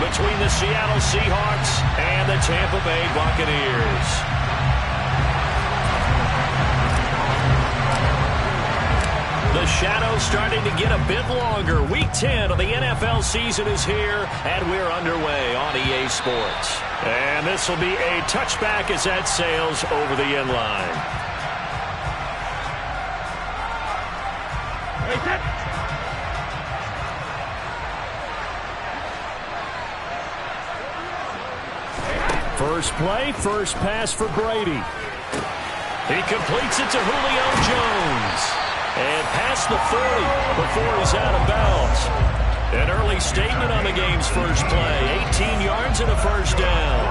between the Seattle Seahawks and the Tampa Bay Buccaneers. The shadow's starting to get a bit longer. Week 10 of the NFL season is here, and we're underway on EA Sports. And this will be a touchback as that sails over the end line. First play, first pass for Brady. He completes it to Julio Jones. And past the 40 before he's out of bounds. An early statement on the game's first play. 18 yards and a first down.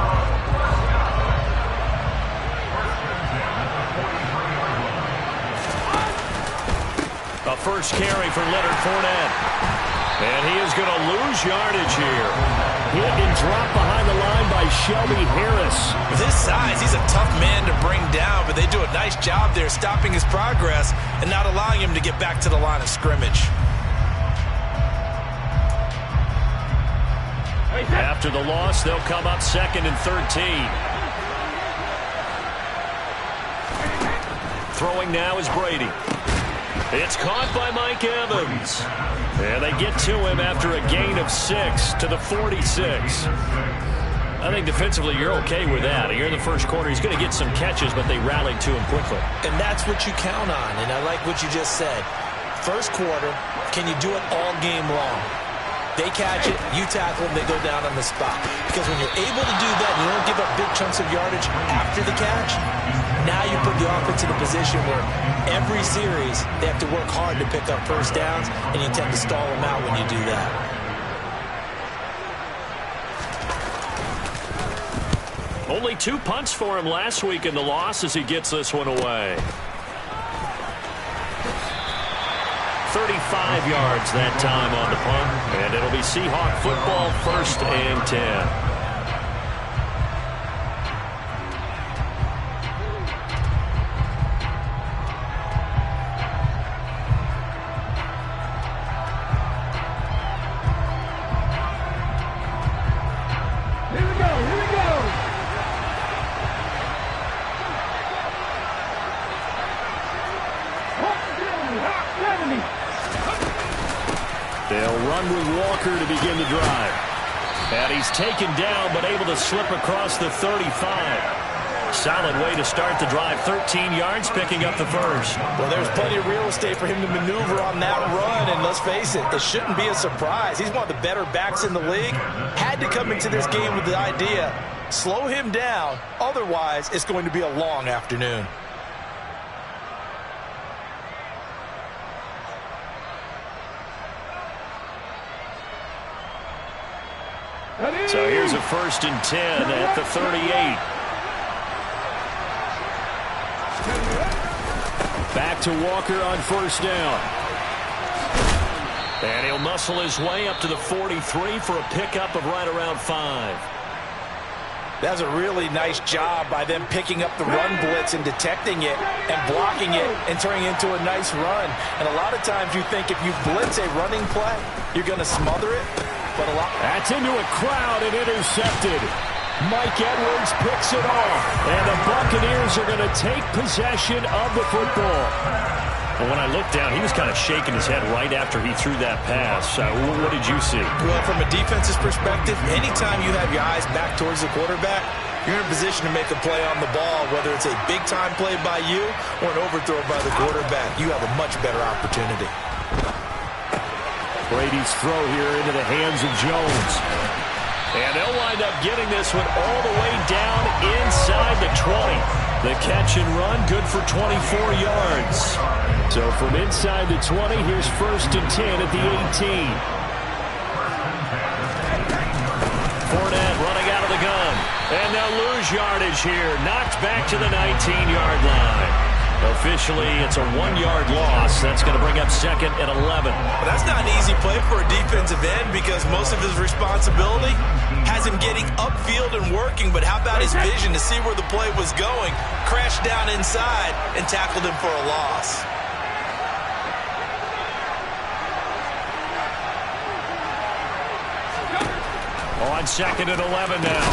A first carry for Leonard Fournette. And he is going to lose yardage here. Hit and drop behind the line by Shelby Harris. With his size, he's a tough man to bring down, but they do a nice job there stopping his progress and not allowing him to get back to the line of scrimmage. After the loss, they'll come up 2nd and 13. Throwing now is Brady. It's caught by Mike Evans. And they get to him after a gain of 6 to the 46. I think defensively you're okay with that. Here in the first quarter, he's going to get some catches, but they rallied to him quickly. And that's what you count on, and I like what you just said. First quarter, can you do it all game long? They catch it, you tackle them, they go down on the spot. Because when you're able to do that, and you don't give up big chunks of yardage after the catch, now you put the offense in a position where every series they have to work hard to pick up first downs, and you tend to stall them out when you do that. Only 2 punts for him last week in the loss as he gets this one away. 35 yards that time on the punt, and it'll be Seahawk football, 1st and 10. They'll run with Walker to begin the drive. And he's taken down, but able to slip across the 35. Solid way to start the drive. 13 yards, picking up the first. Well, there's plenty of real estate for him to maneuver on that run, and let's face it, it shouldn't be a surprise. He's one of the better backs in the league. Had to come into this game with the idea, slow him down, otherwise it's going to be a long afternoon. So here's a 1st and 10 at the 38. Back to Walker on 1st down. And he'll muscle his way up to the 43 for a pickup of right around 5. That's a really nice job by them picking up the run blitz and detecting it and blocking it and turning it into a nice run. And a lot of times you think if you blitz a running play, you're going to smother it. But that's into a crowd and intercepted. Mike Edwards picks it off. And the Buccaneers are going to take possession of the football. Well, when I looked down, he was kind of shaking his head right after he threw that pass. What did you see? Well, from a defense's perspective, anytime you have your eyes back towards the quarterback, you're in a position to make a play on the ball, whether it's a big-time play by you or an overthrow by the quarterback. You have a much better opportunity. Brady's throw here into the hands of Jones. And they'll wind up getting this one all the way down inside the 20. The catch and run, good for 24 yards. So from inside the 20, here's 1st and 10 at the 18. Fournette running out of the gun. And they'll lose yardage here. Knocked back to the 19-yard line. Officially, it's a 1-yard loss. That's going to bring up 2nd and 11. Well, that's not an easy play for a defensive end because most of his responsibility has him getting upfield and working. But how about his vision to see where the play was going, crashed down inside, and tackled him for a loss. On 2nd and 11 now.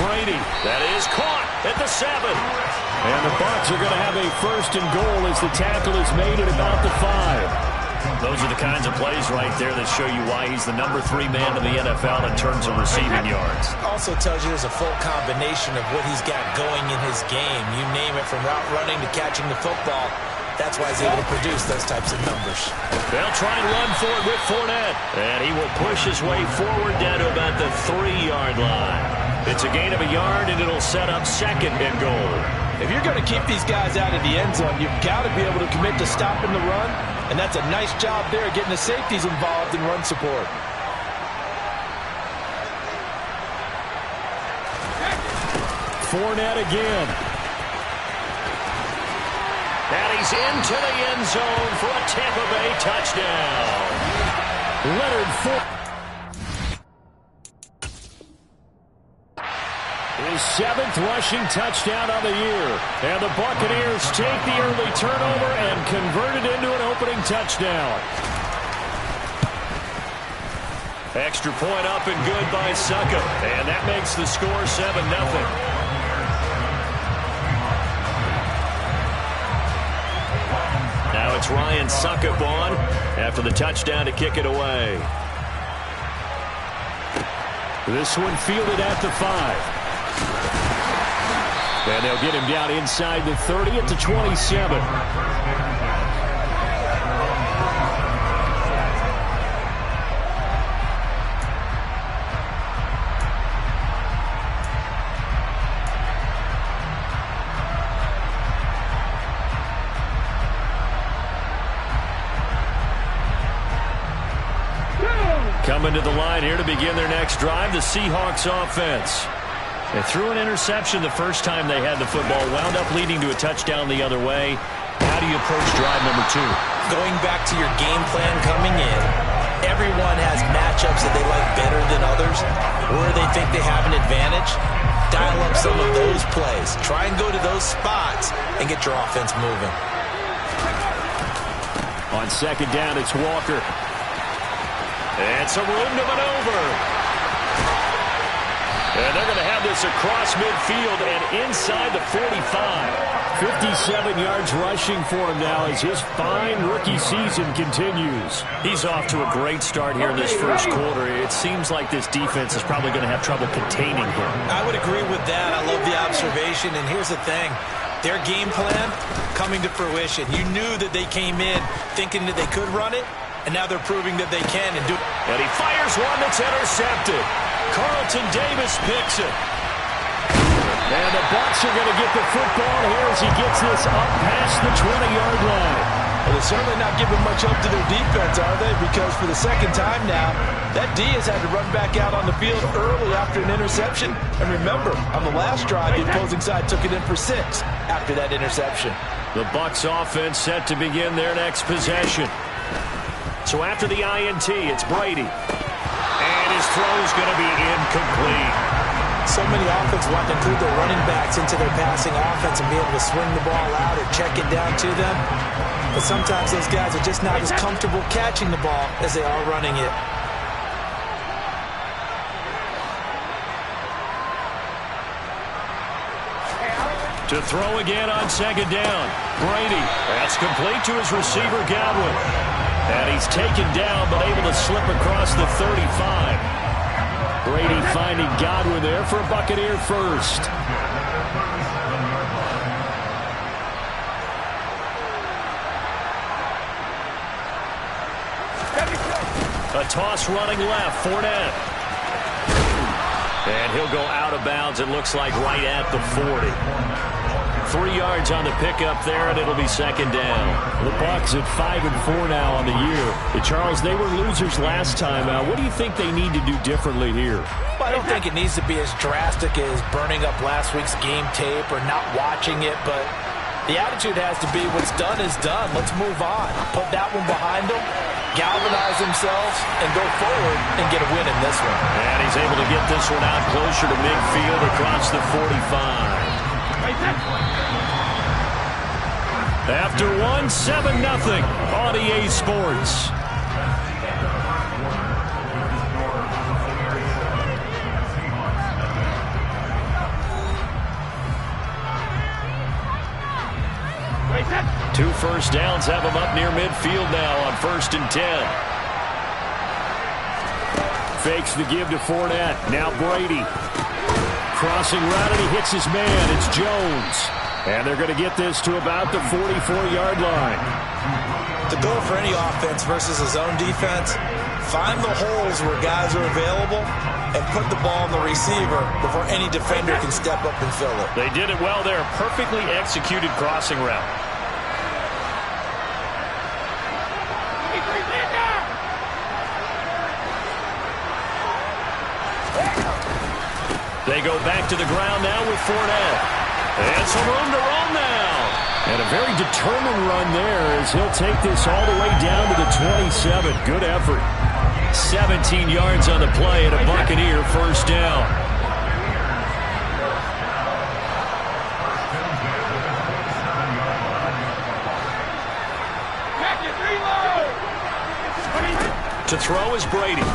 Brady, that is caught at the 7. And the Bucs are going to have a 1st and goal as the tackle is made at about the 5. Those are the kinds of plays right there that show you why he's the number 3 man in the NFL in terms of receiving yards. Also tells you there's a full combination of what he's got going in his game. You name it, from route running to catching the football. That's why he's able to produce those types of numbers. They'll try and run for it with Fournette. And he will push his way forward down to about the 3-yard line. It's a gain of a yard, and it'll set up 2nd and goal. If you're going to keep these guys out of the end zone, you've got to be able to commit to stopping the run. And that's a nice job there, getting the safeties involved in run support. Fournette again. And he's into the end zone for a Tampa Bay touchdown. Leonard Fournette. His 7th rushing touchdown on the year. And the Buccaneers take the early turnover and convert it into an opening touchdown. Extra point up and good by Succop. And that makes the score 7-0. Now it's Ryan Succop on after the touchdown to kick it away. This one fielded at the 5. And they'll get him down inside the 30 at the 27. Coming to the line here to begin their next drive, the Seahawks offense. They threw an interception the first time they had the football, wound up leading to a touchdown the other way. How do you approach drive number 2? Going back to your game plan coming in, everyone has matchups that they like better than others, where they think they have an advantage. Dial up some of those plays. Try and go to those spots and get your offense moving. On 2nd down, it's Walker. And some room to maneuver. And they're going to have this across midfield and inside the 45. 57 yards rushing for him now as his fine rookie season continues. He's off to a great start here in this first quarter. It seems like this defense is probably going to have trouble containing him. I would agree with that. I love the observation. And here's the thing. Their game plan coming to fruition. You knew that they came in thinking that they could run it, and now they're proving that they can and do it. And he fires one that's intercepted. Carlton Davis picks it. And the Bucs are going to get the football here as he gets this up past the 20-yard line. Well, they're certainly not giving much up to their defense, are they? Because for the 2nd time now, that D has had to run back out on the field early after an interception. And remember, on the last drive, the opposing side took it in for 6 after that interception. The Bucs offense set to begin their next possession. So after the INT, it's Brady. And his throw's going to be incomplete. So many offenses want to include their running backs into their passing offense and be able to swing the ball out or check it down to them. But sometimes those guys are just not as comfortable catching the ball as they are running it. To throw again on 2nd down. Brady. That's complete to his receiver, Godwin. And he's taken down but able to slip across the 35. Brady finding Godwin there for a Buccaneer first. A toss running left, Fournette. And he'll go out of bounds, it looks like right at the 40. 3 yards on the pickup there, and it'll be 2nd down. The Bucs at 5-4 now on the year. Charles, they were losers last time. What do you think they need to do differently here? Well, I don't think it needs to be as drastic as burning up last week's game tape or not watching it, but the attitude has to be what's done is done. Let's move on. Put that one behind them, galvanize themselves, and go forward and get a win in this one. And he's able to get this one out closer to midfield across the 45. After one, 7-0 on EA Sports. first downs have them up near midfield now on 1st and 10. Fakes the give to Fournette. Now Brady. Crossing route, and he hits his man. It's Jones. And they're going to get this to about the 44-yard line. The goal for any offense versus a zone defense, find the holes where guys are available and put the ball on the receiver before any defender can step up and fill it. They did it well there. Perfectly executed crossing route. They go back to the ground now with Fournette. And some room to run now. And a very determined run there as he'll take this all the way down to the 27. Good effort. 17 yards on the play and a Buccaneer first down. To throw is Brady.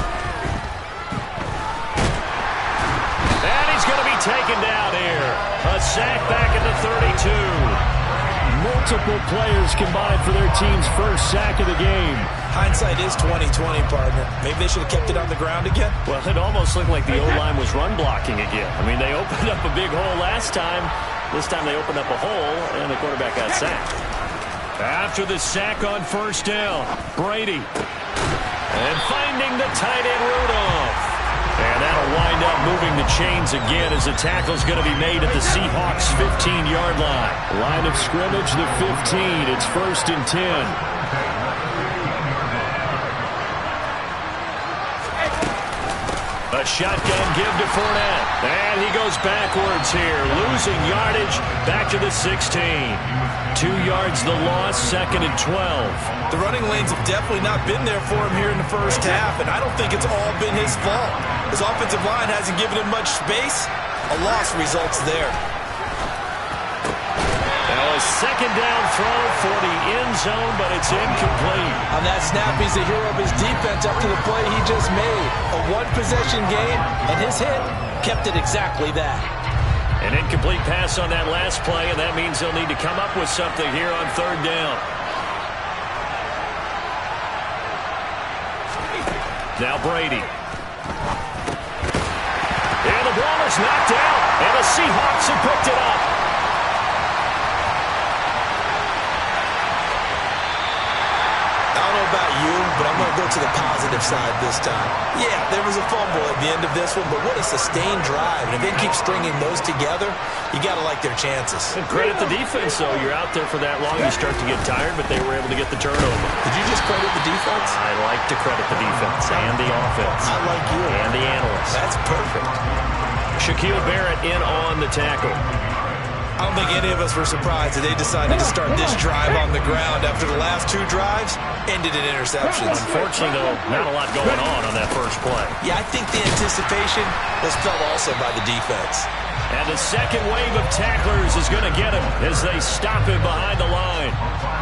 And he's going to be taken down here. A sack back at the 32. Multiple players combined for their team's first sack of the game. Hindsight is 20/20, partner. Maybe they should have kept it on the ground again. Well, it almost looked like the O-line was run blocking again. I mean, they opened up a big hole last time. This time they opened up a hole, and the quarterback got sacked. After the sack on first down, Brady. And finding the tight end Rudolph. And that'll wind up moving the chains again as the tackle's going to be made at the Seahawks' 15-yard line. Line of scrimmage, the 15. It's 1st and 10. A shotgun give to Fournette. And he goes backwards here, losing yardage back to the 16. 2 yards the loss, 2nd and 12. The running lanes have definitely not been there for him here in the first half, and I don't think it's all been his fault. His offensive line hasn't given him much space. A loss results there. Now a second down throw for the end zone, but it's incomplete. On that snap, he's the hero of his defense up to the play he just made. A one-possession game, and his hit kept it exactly that. An incomplete pass on that last play, and that means they'll need to come up with something here on 3rd down. Now Brady. And the ball is knocked out, and the Seahawks have picked it up. I don't know about you, but I'm going to go to the positive side this time. Yeah, there was a fumble at the end of this one, but what a sustained drive. And if they keep stringing those together, you got to like their chances. And credit the defense, though. You're out there for that long, you start to get tired, but they were able to get the turnover. Did you just credit the defense? I like to credit the defense and the offense. I like you. And the analysts. That's perfect. Shaquille Barrett in on the tackle. I don't think any of us were surprised that they decided to start this drive on the ground after the last 2 drives ended in interceptions. Unfortunately, though, not a lot going on that first play. Yeah, I think the anticipation was felt also by the defense. And the second wave of tacklers is going to get him as they stop him behind the line.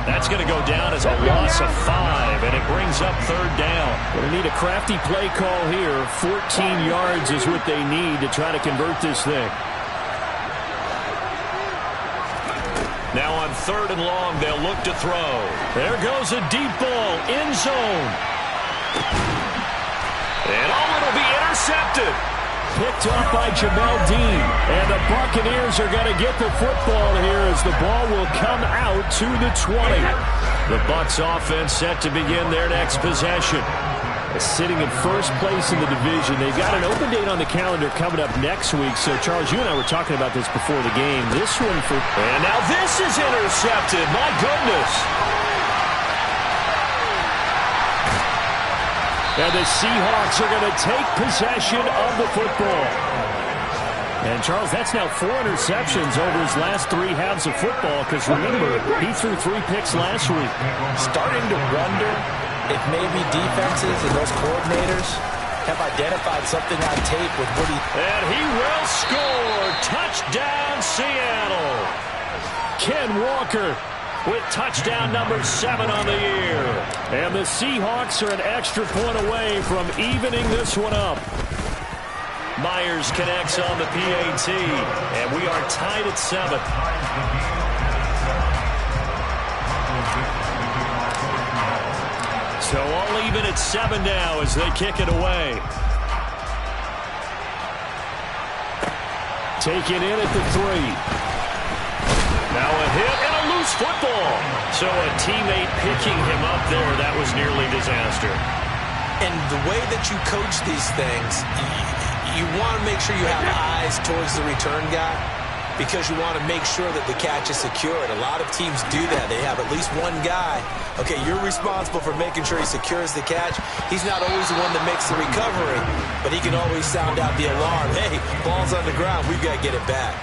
That's going to go down as a loss of 5, and it brings up 3rd down. Going to need a crafty play call here. 14 yards is what they need to try to convert this thing. Now on 3rd and long, they'll look to throw. There goes a deep ball, end zone. And it'll be intercepted. Picked up by Jamel Dean. And the Buccaneers are going to get the football here as the ball will come out to the 20. The Bucs offense set to begin their next possession. Sitting in first place in the division. They've got an open date on the calendar coming up next week. So, Charles, you and I were talking about this before the game. This one for... And now this is intercepted. My goodness. And the Seahawks are going to take possession of the football. And, Charles, that's now 4 interceptions over his last 3 halves of football. Because, remember, he threw 3 picks last week. Starting to wonder if maybe defenses and those coordinators have identified something on tape with Woody. And he will score. Touchdown, Seattle. Ken Walker with touchdown number 7 on the year. And the Seahawks are an extra point away from evening this one up. Myers connects on the PAT, and we are tied at 7. So all even at 7 now as they kick it away. Taken in at the 3. Now a hit and a loose football. So a teammate picking him up there, that was nearly disaster. And the way that you coach these things, you want to make sure you have eyes towards the return guy, because you want to make sure that the catch is secured. A lot of teams do that. They have at least one guy. Okay, you're responsible for making sure he secures the catch. He's not always the one that makes the recovery, but he can always sound out the alarm. Hey, ball's on the ground. We've got to get it back.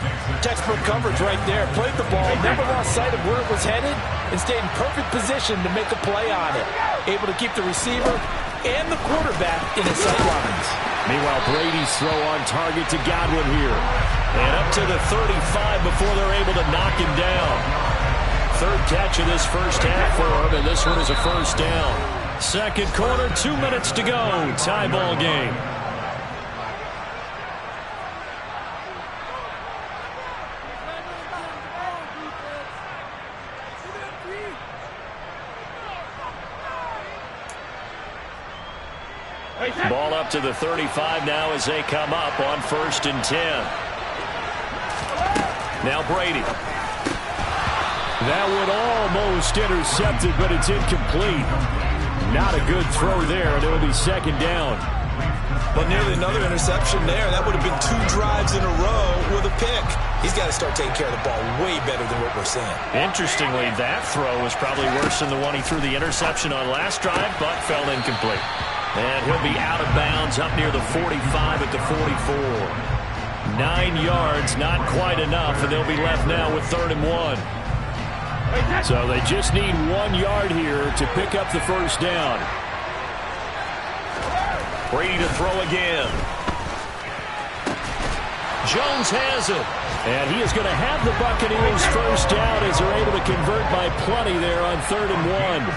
Textbook coverage right there. Played the ball, never lost sight of where it was headed, and stayed in perfect position to make a play on it. Able to keep the receiver and the quarterback in his sight lines. Meanwhile, Brady's throw on target to Godwin here. And up to the 35 before they're able to knock him down. Third catch of this first half for him, and this one is a first down. Second quarter, 2 minutes to go. Tie ball game. Ball up to the 35 now as they come up on 1st and 10. Now Brady. That one almost intercepted, but it's incomplete. Not a good throw there, and it'll be second down. But nearly another interception there. That would have been 2 drives in a row with a pick. He's got to start taking care of the ball way better than what we're seeing. Interestingly, that throw was probably worse than the one he threw the interception on last drive, but fell incomplete. And he'll be out of bounds up near the 45 at the 44. 9 yards, not quite enough, and they'll be left now with 3rd and 1. So they just need 1 yard here to pick up the first down. Brady to throw again. Jones has it. And he is going to have the Buccaneers first down as they're able to convert by plenty there on 3rd and 1.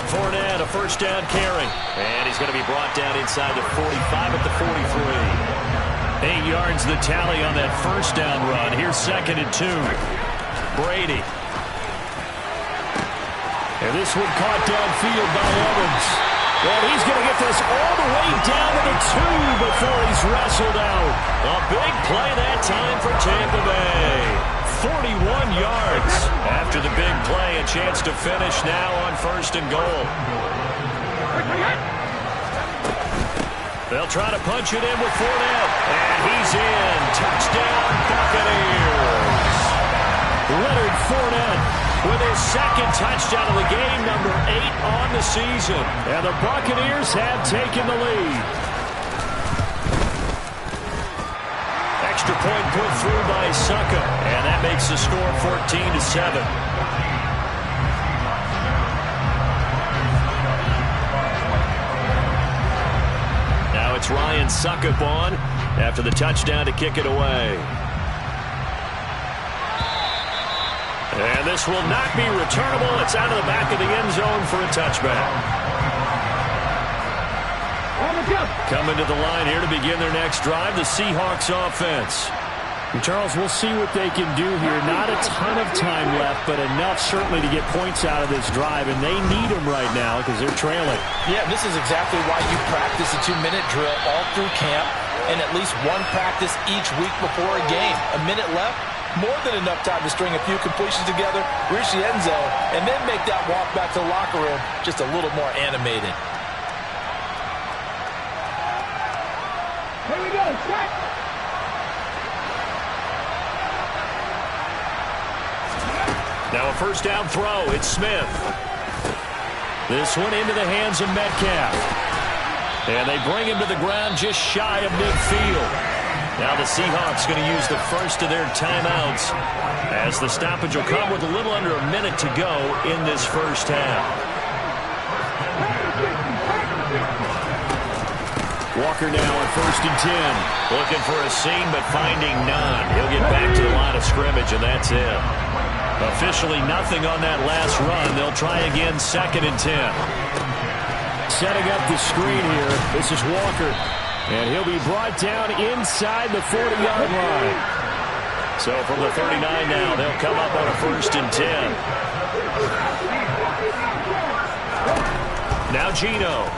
Fournette, a first down carry. And he's going to be brought down inside the 45 at the 43. 8 yards the tally on that first down run. Here's 2nd and 2. Brady. And this one caught downfield by Evans. And he's going to get this all the way down to the 2 before he's wrestled out. A big play that time for Tampa Bay. 41 yards. After the big play, a chance to finish now on 1st and goal. They'll try to punch it in with Fournette. And he's in. Touchdown, Buccaneers. Leonard Fournette with his 2nd touchdown of the game, number 8 on the season. And the Buccaneers have taken the lead. Extra point put through by Succa, and that makes the score 14-7. Now it's Ryan Suckup on after the touchdown to kick it away. And this will not be returnable. It's out of the back of the end zone for a touchback. Coming to the line here to begin their next drive, the Seahawks offense. And Charles, we'll see what they can do here. Not a ton of time left, but enough certainly to get points out of this drive, and they need them right now because they're trailing. Yeah, this is exactly why you practice a 2-minute drill all through camp and at least one practice each week before a game. A minute left, more than enough time to string a few completions together, reach the end zone, and then make that walk back to the locker room just a little more animated. Here we go, check. Now a first down throw. It's Smith. This one into the hands of Metcalf. And they bring him to the ground just shy of midfield. Now the Seahawks going to use the first of their timeouts as the stoppage will come with a little under a minute to go in this first half. Walker now on 1st and 10. Looking for a seam, but finding none. He'll get back to the line of scrimmage, and that's it. Officially nothing on that last run. They'll try again 2nd and 10. Setting up the screen here. This is Walker. And he'll be brought down inside the 40-yard line. So from the 39 now, they'll come up on a 1st and 10. Now Gino.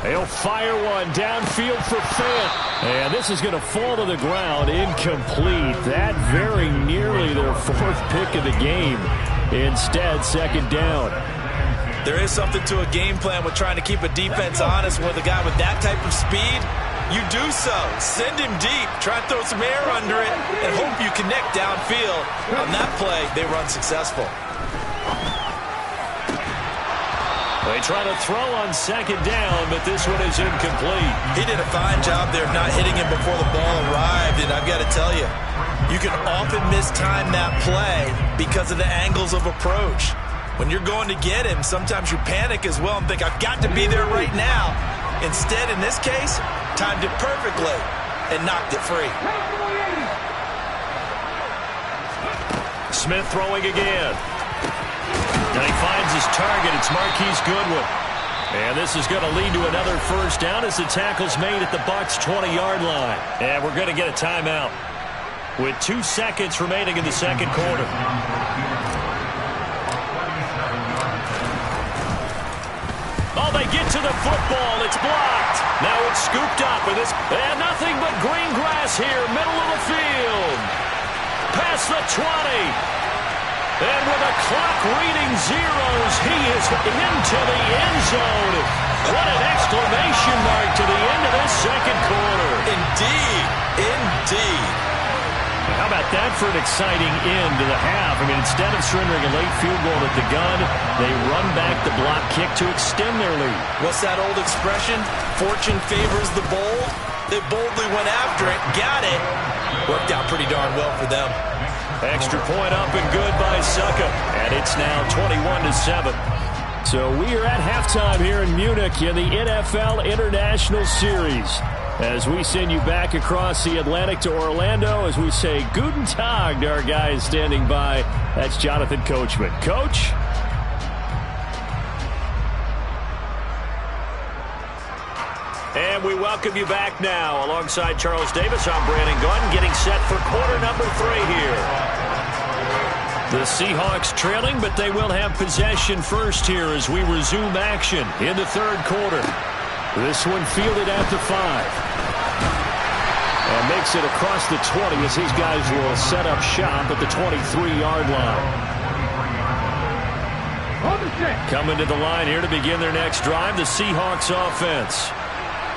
He'll fire one downfield for Fant. And this is going to fall to the ground. Incomplete. That very nearly their fourth pick of the game. Instead, second down. There is something to a game plan with trying to keep a defense honest with a guy with that type of speed. You do so. Send him deep. Try and throw some air under it and hope you connect downfield. On that play, they run successful. They try to throw on second down, but this one is incomplete. He did a fine job there of not hitting him before the ball arrived, and I've got to tell you, you can often mistime that play because of the angles of approach. When you're going to get him, sometimes you panic as well and think, I've got to be there right now. Instead, in this case, timed it perfectly and knocked it free. Smith throwing again. And he finds his target. It's Marquise Goodwin. And this is going to lead to another first down as the tackle's made at the Bucs' 20-yard line. And we're going to get a timeout with 2 seconds remaining in the second quarter. Oh, they get to the football. It's blocked. Now it's scooped up. And nothing but green grass here, middle of the field. Past the 20. And with a clock reading zeros, he is into the end zone. What an exclamation mark to the end of this second quarter. Indeed. Indeed. How about that for an exciting end to the half? I mean, instead of surrendering a late field goal at the gun, they run back the block kick to extend their lead. What's that old expression? Fortune favors the bold. They boldly went after it, got it. Worked out pretty darn well for them. Extra point up and good by Succa. And it's now 21-7. So we are at halftime here in Munich in the NFL International Series. As we send you back across the Atlantic to Orlando, as we say Guten Tag to our guys standing by. That's Jonathan Coachman. Coach? And we welcome you back now. Alongside Charles Davis, I'm Brandon Gunn, getting set for quarter number 3 here. The Seahawks trailing, but they will have possession first here as we resume action in the third quarter. This one fielded at the 5. And makes it across the 20 as these guys will set up shop at the 23-yard line. Coming to the line here to begin their next drive, the Seahawks offense.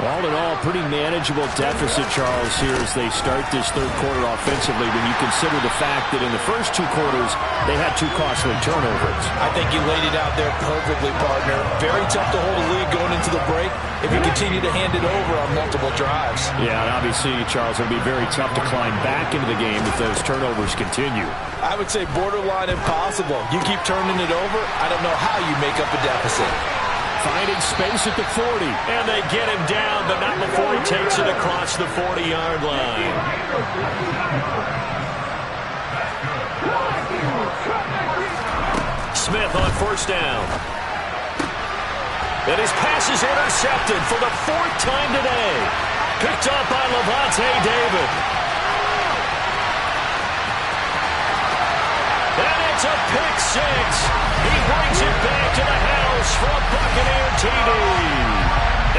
All in all, pretty manageable deficit, Charles, here as they start this third quarter offensively when you consider the fact that in the first 2 quarters, they had 2 costly turnovers. I think you laid it out there perfectly, partner. Very tough to hold a lead going into the break if you continue to hand it over on multiple drives. Yeah, and obviously, Charles, it will be very tough to climb back into the game if those turnovers continue. I would say borderline impossible. You keep turning it over, I don't know how you make up a deficit. Finding space at the 40, and they get him down, but not before he takes it across the 40-yard line. Smith on first down. And his pass is intercepted for the 4th time today. Picked up by Levante David. And it's a pick 6. He brings it back to the house for a Buccaneer TD.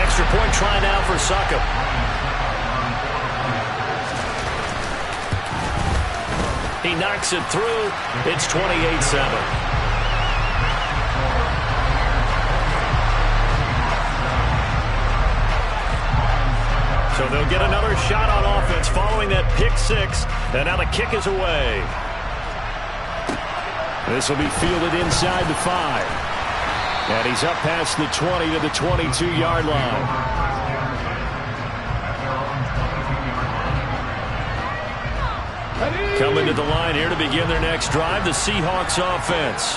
Extra point try now for Succa. He knocks it through. It's 28-7. So they'll get another shot on offense following that pick 6. And now the kick is away. This will be fielded inside the 5. And he's up past the 20 to the 22-yard line. Coming to the line here to begin their next drive, the Seahawks offense.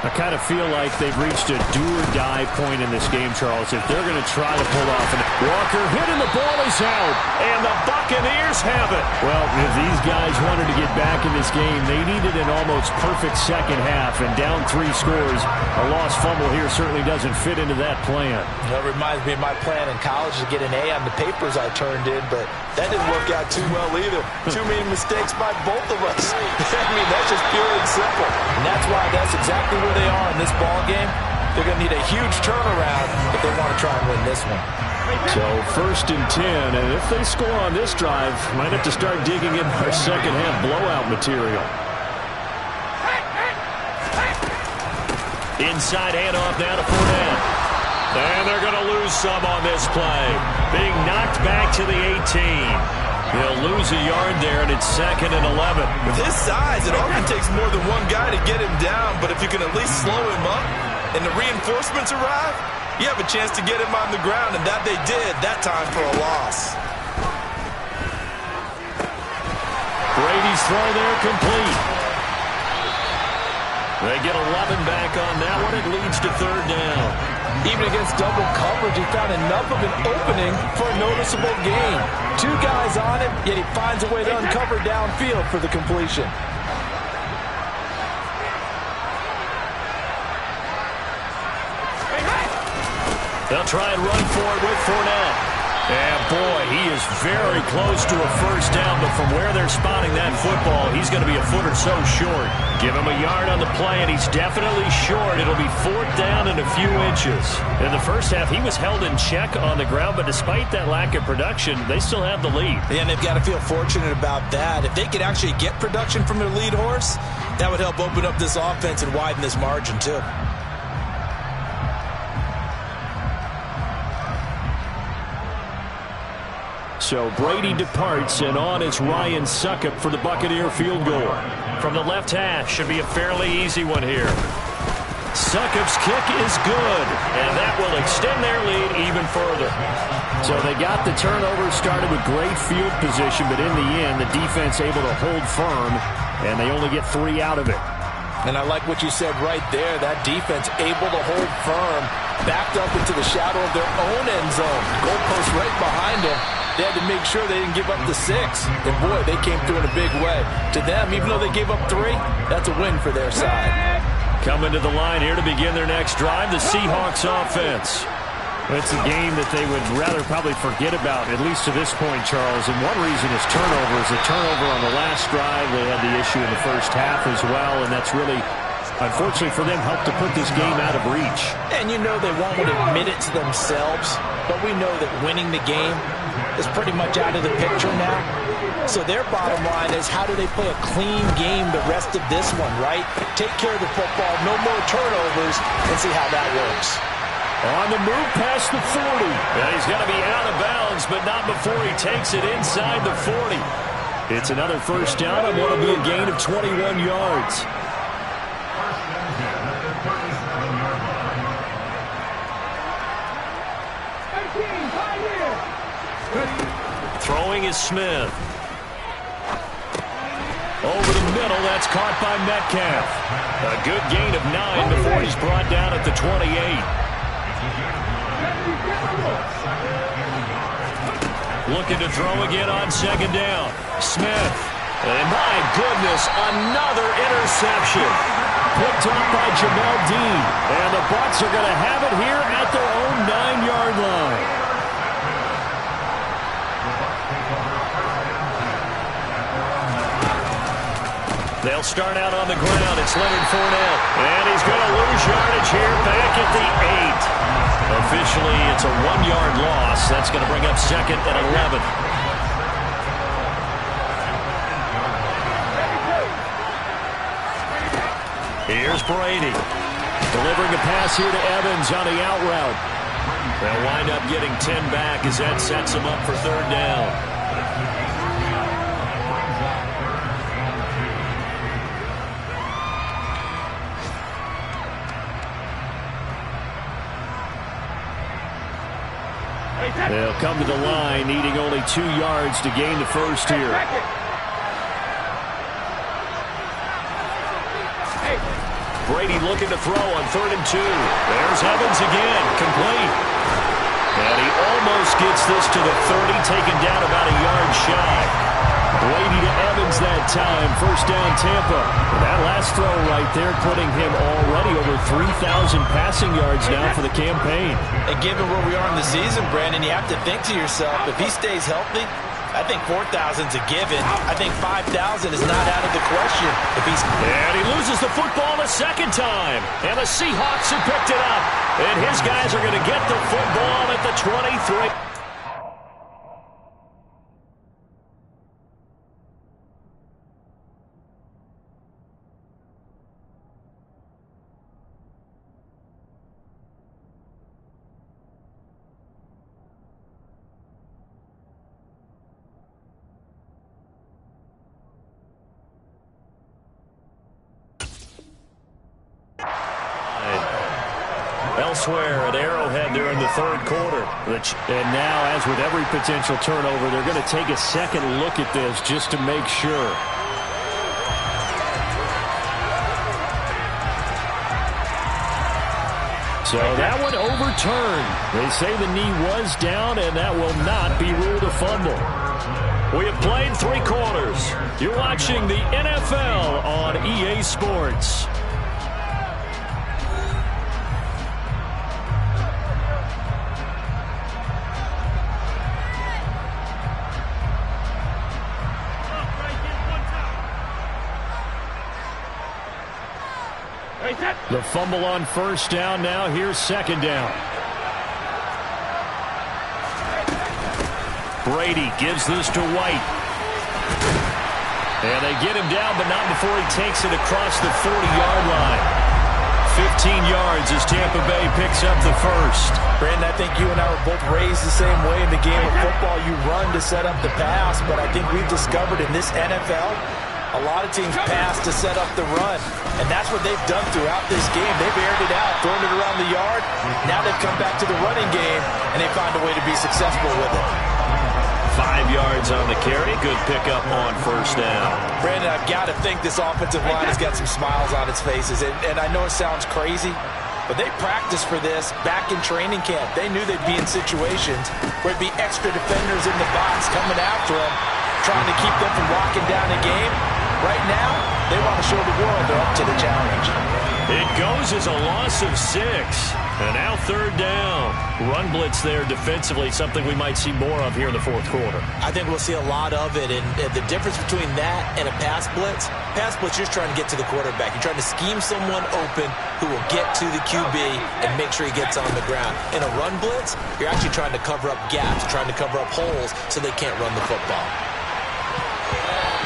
I kind of feel like they've reached a do-or-die point in this game, Charles, if they're going to try to pull off. Walker hit and the ball is out, and the Buccaneers have it. Well, if these guys wanted to get back in this game, they needed an almost perfect second half, and down 3 scores. A lost fumble here certainly doesn't fit into that plan. That reminds me of my plan in college to get an A on the papers I turned in, but that didn't work out too well either. Too many mistakes by both of us. I mean, that's just pure and simple. And that's why that's exactly where they are in this ball game. They're going to need a huge turnaround if they want to try and win this one. So 1st and 10, and if they score on this drive, might have to start digging in our second half blowout material. Inside handoff now to Fournette. And they're going to lose some on this play. Being knocked back to the 18. They'll lose a yard there, and it's 2nd and 11. With his size, it often takes more than one guy to get him down, but if you can at least slow him up and the reinforcements arrive, you have a chance to get him on the ground, and that they did that time for a loss. Brady's throw there complete. They get 11 back on that one. It leads to 3rd down. Even against double coverage, he found enough of an opening for a noticeable gain. 2 guys on him, yet he finds a way to uncover downfield for the completion. They'll try and run for it with Fournette. And, boy, he is very close to a 1st down, but from where they're spotting that football, he's going to be a foot or so short. Give him a yard on the play, and he's definitely short. It'll be 4th down and a few inches. In the first half, he was held in check on the ground, but despite that lack of production, they still have the lead. And they've got to feel fortunate about that. If they could actually get production from their lead horse, that would help open up this offense and widen this margin, too. So Brady departs, and on is Ryan Succop for the Buccaneer field goal. From the left half, should be a fairly easy one here. Succop's kick is good, and that will extend their lead even further. So they got the turnover started with great field position, but in the end, the defense able to hold firm, and they only get 3 out of it. And I like what you said right there. That defense able to hold firm, backed up into the shadow of their own end zone. Goalpost right behind them. They had to make sure they didn't give up the 6. And, boy, they came through in a big way. To them, even though they gave up 3, that's a win for their side. Coming to the line here to begin their next drive, the Seahawks offense. It's a game that they would rather probably forget about, at least to this point, Charles. And one reason is turnovers. A turnover on the last drive. They had the issue in the first half as well, and that's really, unfortunately for them, helped to put this game out of reach. And you know they won't admit it to themselves, but we know that winning the game is pretty much out of the picture now. So their bottom line is, how do they play a clean game the rest of this one, right? Take care of the football, no more turnovers, and see how that works. On the move past the 40. And he's going to be out of bounds, but not before he takes it inside the 40. It's another 1st down and what will be a gain of 21 yards. Throwing is Smith. Over the middle, that's caught by Metcalf. A good gain of 9 before he's brought down at the 28. Looking to throw again on 2nd down. Smith. And my goodness, another interception. Picked up by Jamel Dean. And the Bucs are going to have it here at their own 9-yard line. They'll start out on the ground. It's Leonard Fournette. And he's going to lose yardage here back at the 8. Officially, it's a 1-yard loss. That's going to bring up 2nd and 11. Here's Brady. Delivering a pass here to Evans on the out route. They'll wind up getting 10 back as that sets them up for 3rd down. They'll come to the line, needing only 2 yards to gain the 1st here. Brady looking to throw on 3rd and 2. There's Evans again, complete. And he almost gets this to the 30, taken down about a yard shy. Brady to Evans that time, 1st down Tampa. And that last throw right there putting him already over 3,000 passing yards now for the campaign. And given where we are in the season, Brandon, you have to think to yourself, if he stays healthy, I think 4,000's a given. I think 5,000 is not out of the question. And he loses the football a second time. And the Seahawks have picked it up. And his guys are going to get the football at the 23. Elsewhere at Arrowhead during the third quarter. And now, as with every potential turnover, they're going to take a second look at this just to make sure. So that one overturned. They say the knee was down, and that will not be ruled a fumble. We have played 3 quarters. You're watching the NFL on EA Sports. The fumble on first down now. Here's second down. Brady gives this to White. And they get him down, but not before he takes it across the 40-yard line. 15 yards as Tampa Bay picks up the first. Brandon, I think you and I were both raised the same way in the game of football. You run to set up the pass, but I think we've discovered in this NFL, a lot of teams pass to set up the run. And that's what they've done throughout this game. They've aired it out, thrown it around the yard. Now they've come back to the running game, and they find a way to be successful with it. 5 yards on the carry. Good pickup on first down. Brandon, I've got to think this offensive line has got some smiles on its faces. And I know it sounds crazy, but they practiced for this back in training camp. They knew they'd be in situations where it'd be extra defenders in the box coming after them, trying to keep them from locking down the game. Right now, they want to show the world they're up to the challenge. It goes as a loss of 6. And now third down. Run blitz there defensively, something we might see more of here in the fourth quarter. I think we'll see a lot of it. And the difference between that and a pass blitz, you're trying to get to the quarterback. You're trying to scheme someone open who will get to the QB and make sure he gets on the ground. In a run blitz, you're actually trying to cover up gaps, trying to cover up holes so they can't run the football.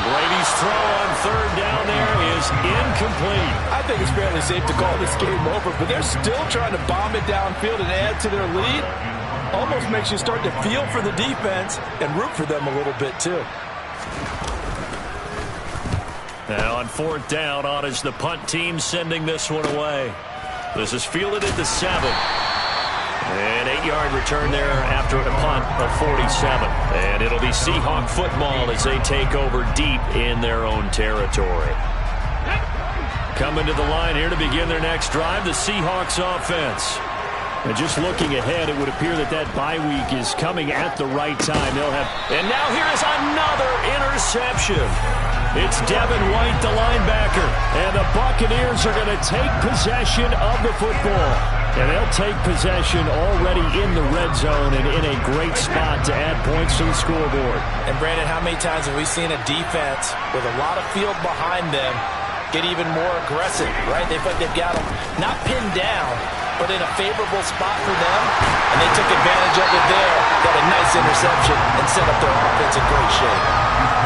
Brady's throw on third down there is incomplete. I think it's fairly safe to call this game over, but they're still trying to bomb it downfield and add to their lead. Almost makes you start to feel for the defense and root for them a little bit too. Now on fourth down, on is the punt team sending this one away. This is fielded at the 7. An 8-yard return there after a punt of 47. And it'll be Seahawk football as they take over deep in their own territory. Coming to the line here to begin their next drive, the Seahawks offense. And just looking ahead, it would appear that bye week is coming at the right time. And now here is another interception. It's Devin White, the linebacker. And the Buccaneers are going to take possession of the football. And they'll take possession already in the red zone and in a great spot to add points to the scoreboard. And, Brandon, how many times have we seen a defense with a lot of field behind them get even more aggressive, right? They've got them not pinned down, but in a favorable spot for them, and they took advantage of it there. Got a nice interception and set up their offense in great shape.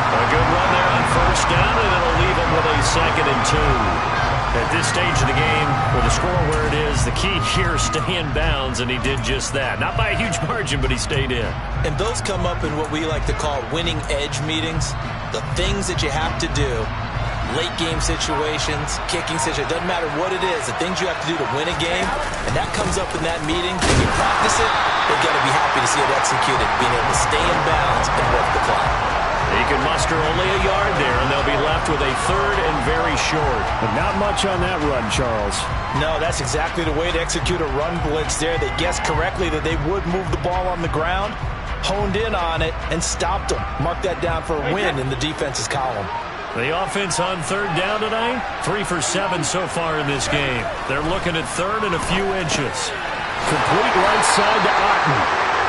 A good run there on first down, and it'll leave them with a 2nd and 2. At this stage of the game, with the score where it is, the key here is stay in bounds, and he did just that. Not by a huge margin, but he stayed in. And those come up in what we like to call winning edge meetings. The things that you have to do, late game situations, kicking situations, doesn't matter what it is, the things you have to do to win a game, and that comes up in that meeting. When you practice it, they've got to be happy to see it executed, being able to stay in bounds and work the clock. He can muster only a yard there, and they'll be left with a 3rd and very short. But not much on that run, Charles. No, that's exactly the way to execute a run blitz there. They guessed correctly that they would move the ball on the ground, honed in on it, and stopped them. Mark that down for a win in the defense's column. The offense on third down tonight, 3 for 7 so far in this game. They're looking at 3rd and a few inches. Complete right side to Otten.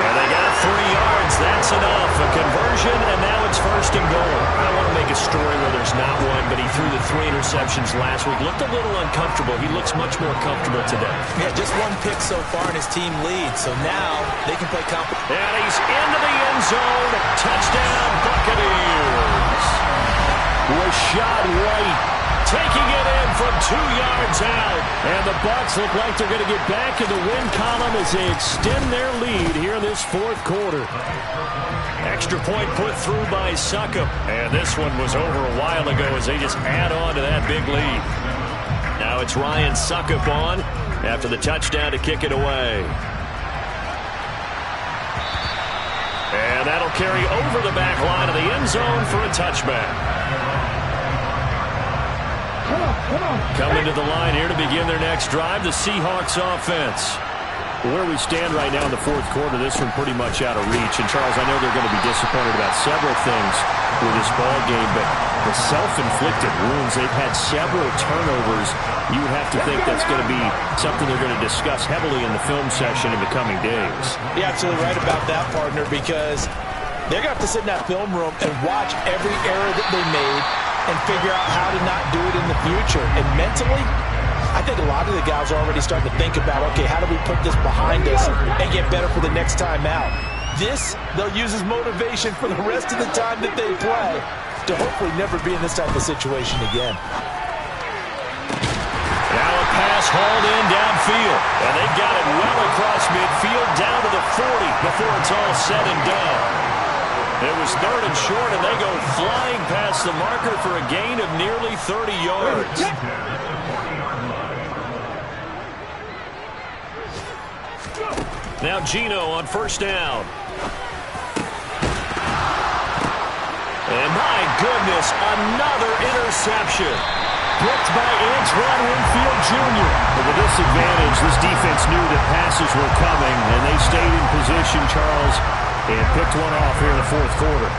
And they got 3 yards. That's enough. A conversion, and now it's 1st and goal. I don't want to make a story where there's not one, but he threw the 3 interceptions last week. Looked a little uncomfortable. He looks much more comfortable today. Yeah, just 1 pick so far, and his team leads. So now they can play confident. And he's into the end zone. Touchdown, Buccaneers. Rashad White taking it in from 2 yards out. And the Bucs look like they're going to get back in the win column as they extend their lead here in this 4th quarter. Extra point put through by Succop. And this one was over a while ago as they just add on to that big lead. Now it's Ryan Succop on after the touchdown to kick it away. And that'll carry over the back line of the end zone for a touchback. Coming to the line here to begin their next drive, the Seahawks offense. Where we stand right now in the 4th quarter, this one pretty much out of reach. And, Charles, I know they're going to be disappointed about several things with this ball game, but the self-inflicted wounds, they've had several turnovers. You would have to think that's going to be something they're going to discuss heavily in the film session in the coming days. You're absolutely right about that, partner, because they're going to have to sit in that film room and watch every error that they made and figure out how to not do it in the future. And mentally, I think a lot of the guys are already starting to think about, okay, how do we put this behind us and get better for the next time out? This, they'll use as motivation for the rest of the time that they play to hopefully never be in this type of situation again. Now a pass hauled in downfield. And they got it well across midfield down to the 40 before it's all said and done. It was 3rd and short, and they go flying past the marker for a gain of nearly 30 yards. Now Geno on 1st down. And my goodness, another interception. Picked by Antoine Winfield Jr. But with this advantage, this defense knew that passes were coming, and they stayed in position, Charles, and picked one off here in the 4th quarter.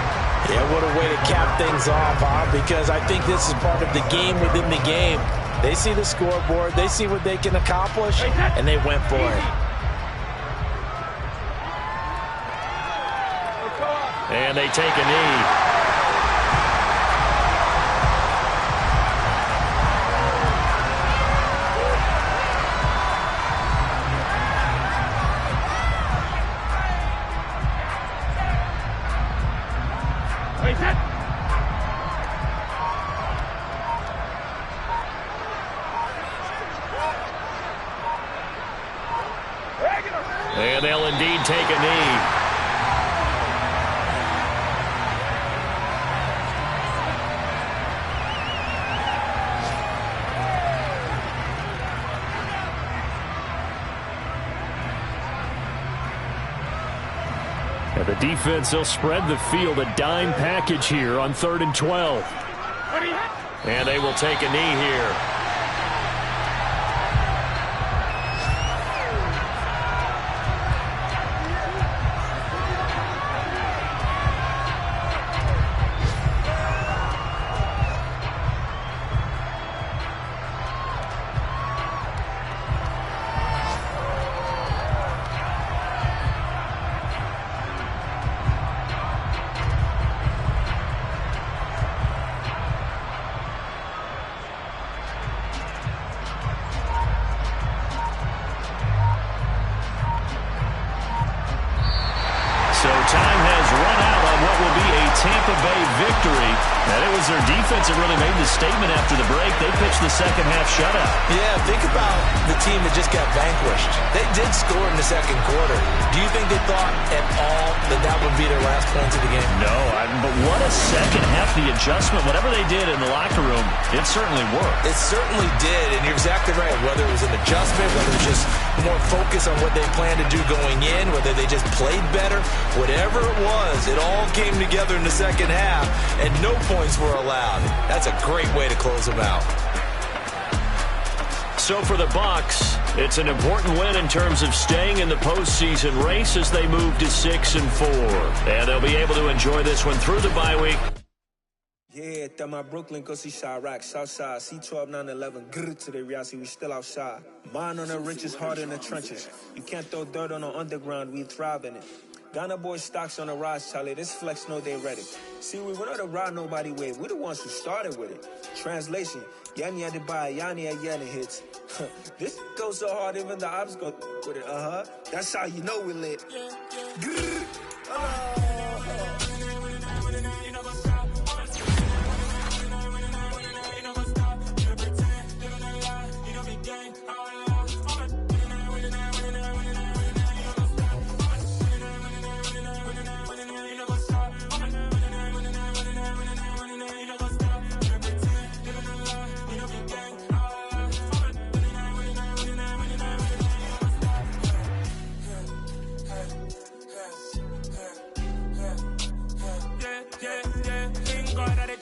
Yeah, what a way to cap things off, huh? Because I think this is part of the game within the game. They see the scoreboard, they see what they can accomplish, and they went for it. And they take a knee. And they'll indeed take a knee. And the defense, they'll spread the field, a dime package here on 3rd and 12. And they will take a knee here. Time has run out on what will be a Tampa Bay victory. And it was their defense that really made the statement after the break. They pitched the second half shutout. Yeah, think about the team that just got vanquished. They did score in the 2nd quarter. Do you think they thought at all that that would be their last points of the game? No, but what a second half. The adjustment, whatever they did in the locker room, it certainly worked. It certainly did, and you're exactly right. Whether it was an adjustment, whether it was just more focus on what they planned to do going in, whether they just played better, whatever it was, it all came together in the second half, and no points were allowed. That's a great way to close them out. So for the Bucs, it's an important win in terms of staying in the postseason race as they move to 6-4. And they'll be able to enjoy this one through the bye week. Yeah, that my Brooklyn, go see Chirac, Southside, C12, 911, grrr to the reality, we still outside. Mine on the riches, hard in the trenches. You can't throw dirt on the underground, we thrive in it. Ghana boy stocks on the rise, Charlie. This flex know they ready. See, we were not to ride nobody with. We're the ones who started with it. Translation, Yanni had to buy, Yanni had Yanni hits. This goes so hard, even the ops go with it. That's how you know we lit.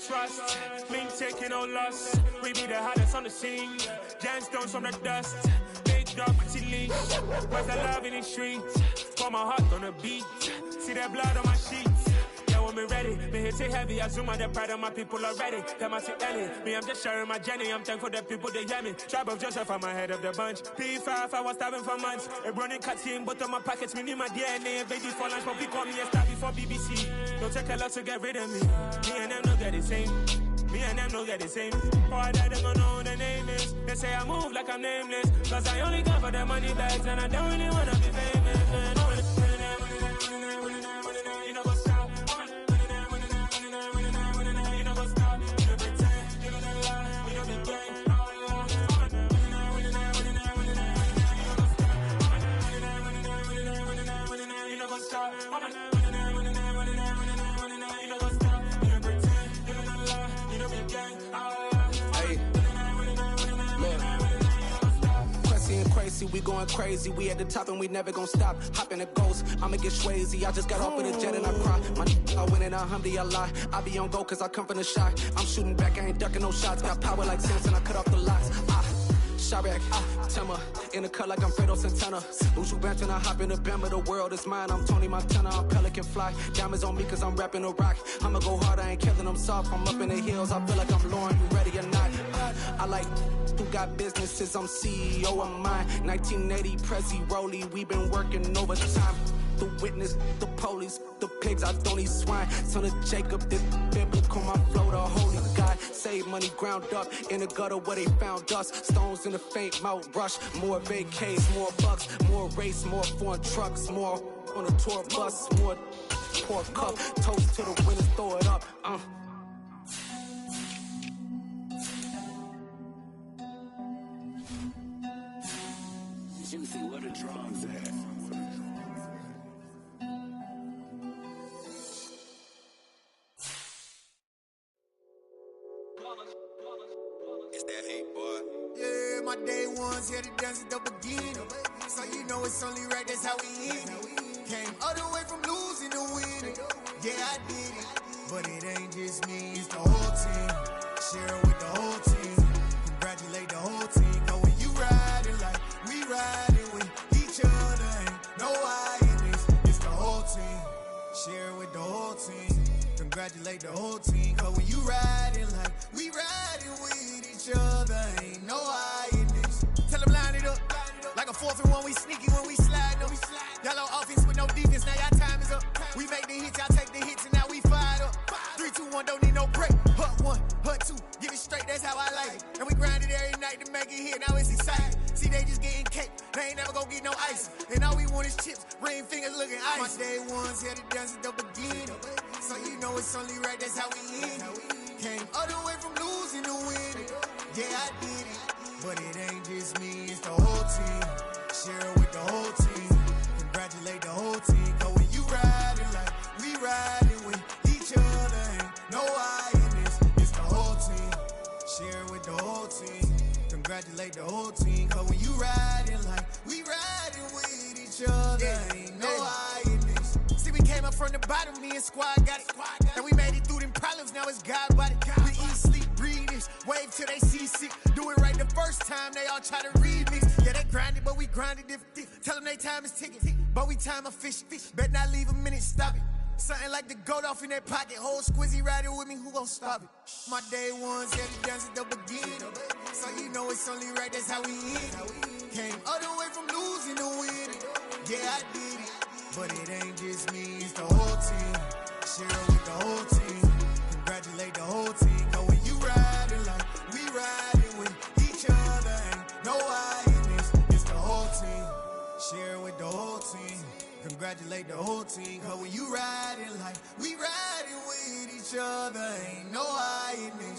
Trust, me taking no loss. We be the hottest on the scene. Gemstones from the dust. Big dog, pretty leash. Where's the love in the streets? Pour my heart on the beat. See that blood on my sheets. Yeah, when me ready, me hit it heavy. I zoom out the pride of my people already. Them I see Ellie. Me, I'm just sharing my journey. I'm thankful that people they hear me. Tribe of Joseph, I'm ahead of the bunch. P5, I was starving for months. A running cutscene, but on my pockets, me need my DNA. Baby for lunch, but we call me a star before BBC. Don't take a lot to get rid of me. Me and them don't get the same. Me and them don't get the same. Boy, that them don't know who the name is. They say I move like I'm nameless. Cause I only come for the money bags and I don't really wanna be famous, man. You know what's up? You know what's up? You pretend, you don't lie, you don't be gang. You know what's up? We going crazy, we at the top and we never gonna stop. Hop in a ghost, I'ma get swayzy. I just got off of the jet and I cry. I win in a Humvee, I lie. I be on go cause I come from the shot. I'm shooting back, I ain't ducking no shots. Got power like Samson, I cut off the locks. Shabak, Timmer, in the cut like I'm Fredo Santana. Lose you bench and I hop in the Bama, the world is mine. I'm Tony Montana, I'm Pelican Fly. Diamonds on me cause I'm rapping a rock. I'ma go hard, I ain't killing them soft. I'm up in the hills, I feel like I'm Lauren, you ready or not? I like who got businesses, I'm CEO of mine. 1980 Prezi Rolly, we been working overtime. The witness, the police, the pigs, I don't eat swine. Son of Jacob, this biblical, my flow, the holy God. Save money ground up in the gutter where they found us. Stones in the faint mouth rush. More vacays, more bucks, more race, more foreign trucks, more on a tour bus, more pour cup. Toast to the winners, throw it up. Juicy, where the drums at? It's that hate, boy. Yeah, my day ones here to dance at the beginning. So you know it's only right, that's how we end it. Came all the way from losing to winning. Yeah, I did it. But it ain't just me, it's the whole team. Share it with the whole team. Congratulate the whole team. Cause when you riding like we riding with each other, ain't no I in this. It's the whole team. Share it with the whole team. Congratulate the whole team. Cause when you riding like we riding with each other, ain't no I in this. Tell them line it up. Like a 4th and 1, we sneaky when we slide them. Y'all on offense with no defense, now y'all time is up. We make the hits, y'all take the hits, and now we fired up. 3, 2, 1, don't need no break. Hut 1, hut 2, get it straight, that's how I like it. And we grind it every night to make it here, now it's exciting. See, they just getting cake, they ain't never gonna get no ice. And all we want is chips, ring fingers looking ice. My day ones here to dance at the beginning. So you know it's only right, that's how we end it. Came all the way from losing to winning. Yeah, I did it. But it ain't just me, it's the whole team. Share it with the whole team. Congratulate the whole team. Cause when you riding like we riding with each other, ain't no I in this. It's the whole team. Share it with the whole team. Congratulate the whole team. Cause when you riding like we riding with each other, ain't no I in this. See, we came up from the bottom, me and squad got it. And we made it through them problems, now it's God body. We eat, sleep, breathe this. Wave till they see sick. Do it right the first time, they all try to remix. Yeah, they grinded, but we grinded different. Tell them they time is ticking, but we time a fish. Bet not leave a minute, stop it. Something like the goat off in their pocket. Whole squizzy riding with me, who gon' stop it? My day ones here to dance at the beginning. So you know it's only right, that's how we end it. Came all the way from losing to winning. Yeah, I did it. But it ain't just me, it's the whole team. Share it with the whole team. Congratulate the whole team. Cause when you riding like we riding with each other, ain't no hiding. It's the whole team. Share it with the whole team. Congratulate the whole team. Cause when you riding like we riding with each other, ain't no hiding.